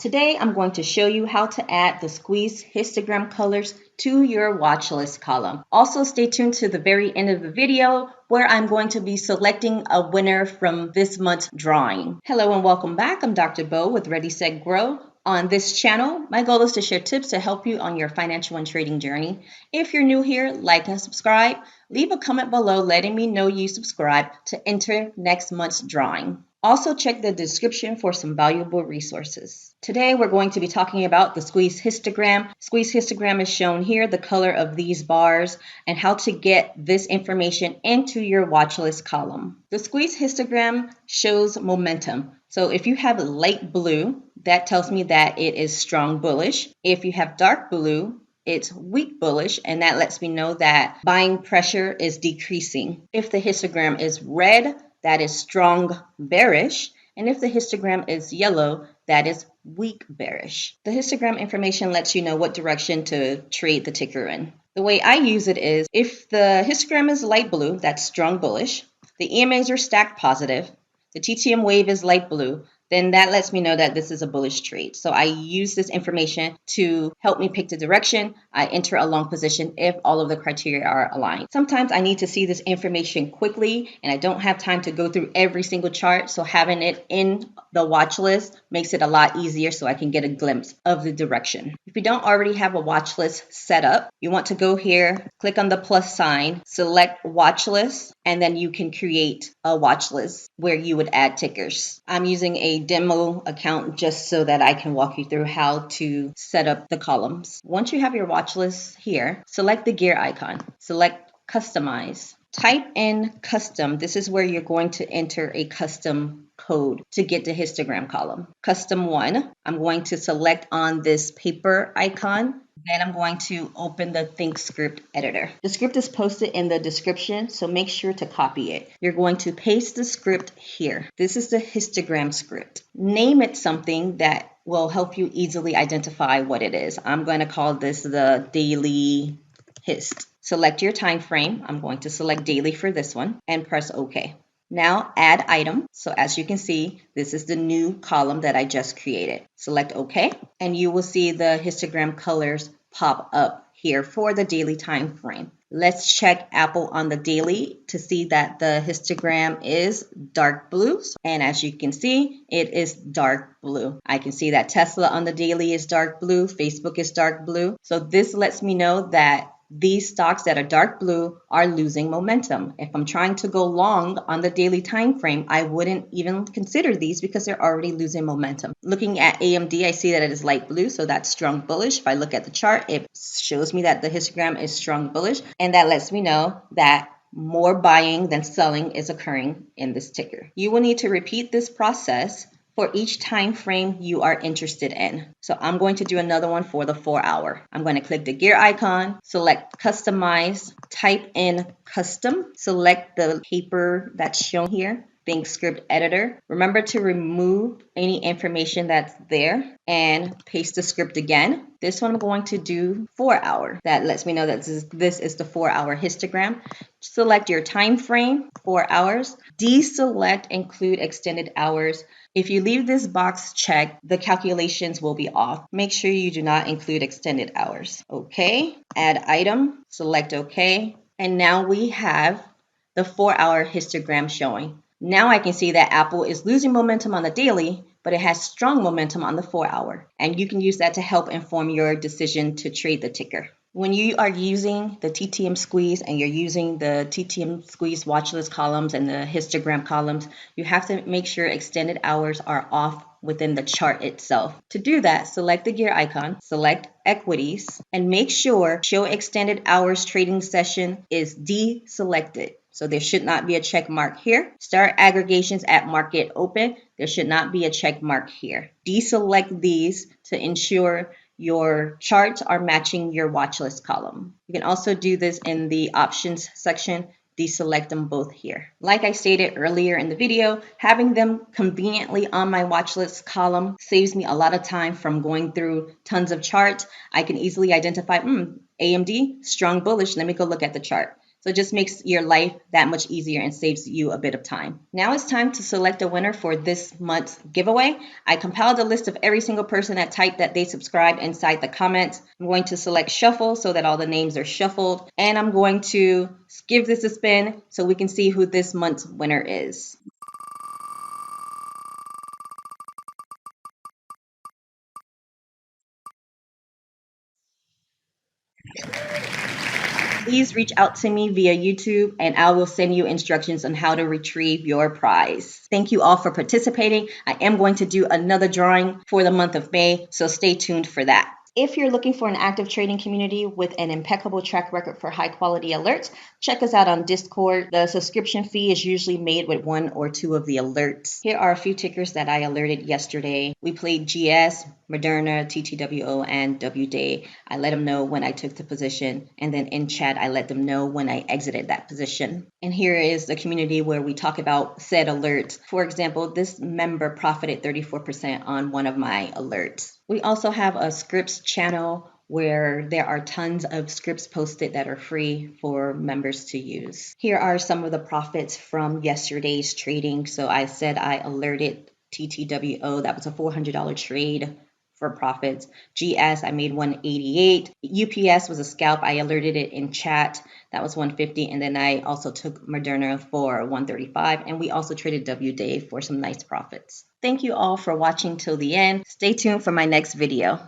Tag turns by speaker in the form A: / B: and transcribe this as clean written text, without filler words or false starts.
A: Today I'm going to show you how to add the squeeze histogram colors to your watch list column. Also stay tuned to the very end of the video where I'm going to be selecting a winner from this month's drawing. Hello and welcome back. I'm Dr. Bo with Ready, Set, Grow. On this channel, my goal is to share tips to help you on your financial and trading journey. If you're new here, like and subscribe. Leave a comment below letting me know you subscribe to enter next month's drawing. Also check the description for some valuable resources. Today we're going to be talking about the squeeze histogram. Squeeze histogram is shown here, the color of these bars, and how to get this information into your watch list column. The squeeze histogram shows momentum. So if you have light blue, that tells me that it is strong bullish. If you have dark blue, it's weak bullish, and that lets me know that buying pressure is decreasing. If the histogram is red, that is strong bearish, and if the histogram is yellow, that is weak bearish. The histogram information lets you know what direction to trade the ticker in. The way I use it is, if the histogram is light blue, that's strong bullish, the EMAs are stacked positive, the TTM wave is light blue, then that lets me know that this is a bullish trade. So I use this information to help me pick the direction. I enter a long position if all of the criteria are aligned. Sometimes I need to see this information quickly and I don't have time to go through every single chart. So having it in the watch list makes it a lot easier so I can get a glimpse of the direction. If you don't already have a watch list set up, you want to go here, click on the plus sign, select watch list, and then you can create a watch list where you would add tickers. I'm using a demo account just so that I can walk you through how to set up the columns. Once you have your watch list here, select the gear icon, select customize, type in custom. This is where you're going to enter a custom code to get the histogram column. Custom 1, I'm going to select on this paper icon. Then I'm going to open the Think Script editor. The script is posted in the description, so make sure to copy it. You're going to paste the script here. This is the histogram script. Name it something that will help you easily identify what it is. I'm going to call this the daily hist. Select your time frame. I'm going to select daily for this one and press OK. Now add item. So as you can see, this is the new column that I just created. Select OK, and you will see the histogram colors pop up here for the daily time frame. Let's check Apple on the daily to see that the histogram is dark blue. And as you can see, it is dark blue. I can see that Tesla on the daily is dark blue. Facebook is dark blue. So this lets me know that these stocks that are dark blue are losing momentum. If I'm trying to go long on the daily time frame, I wouldn't even consider these because they're already losing momentum. Looking at AMD, I see that it is light blue, so that's strong bullish. If I look at the chart, it shows me that the histogram is strong bullish, and that lets me know that more buying than selling is occurring in this ticker. You will need to repeat this process for each time frame you are interested in. So I'm going to do another one for the 4-hour. I'm going to click the gear icon, select customize, type in custom, select the paper that's shown here, Think Script editor. Remember to remove any information that's there and paste the script again. This one I'm going to do 4-hour. That lets me know that this is the 4-hour histogram. Select your time frame, 4 hours. Deselect include extended hours. If you leave this box checked, the calculations will be off. Make sure you do not include extended hours. Okay, add item, select OK. And now we have the 4-hour histogram showing. Now I can see that Apple is losing momentum on the daily, but it has strong momentum on the 4-hour. And you can use that to help inform your decision to trade the ticker. When you are using the TTM squeeze and you're using the TTM squeeze watch list columns and the histogram columns, you have to make sure extended hours are off within the chart itself. To do that, select the gear icon, select equities, and make sure show extended hours trading session is deselected. So there should not be a check mark here. Start aggregations at market open. There should not be a check mark here. Deselect these to ensure your charts are matching your watch list column. You can also do this in the options section. Deselect them both here. Like I stated earlier in the video, having them conveniently on my watch list column saves me a lot of time from going through tons of charts. I can easily identify, AMD, strong bullish. Let me go look at the chart. So it just makes your life that much easier and saves you a bit of time. Now it's time to select a winner for this month's giveaway. I compiled a list of every single person that typed that they subscribed inside the comments. I'm going to select shuffle so that all the names are shuffled. And I'm going to give this a spin so we can see who this month's winner is. Please reach out to me via YouTube and I will send you instructions on how to retrieve your prize. Thank you all for participating. I am going to do another drawing for the month of May, so stay tuned for that. If you're looking for an active trading community with an impeccable track record for high quality alerts, check us out on Discord. The subscription fee is usually made with one or two of the alerts. Here are a few tickers that I alerted yesterday. We played GS, Moderna, TTWO, and WDay. I let them know when I took the position, and then in chat, I let them know when I exited that position. And here is the community where we talk about said alerts. For example, this member profited 34% on one of my alerts. We also have a scripts channel where there are tons of scripts posted that are free for members to use. Here are some of the profits from yesterday's trading. So I said I alerted TTWO, that was a $400 trade for profits. GS, I made 188. UPS was a scalp. I alerted it in chat. That was 150. And then I also took Moderna for 135. And we also traded WDay for some nice profits. Thank you all for watching till the end. Stay tuned for my next video.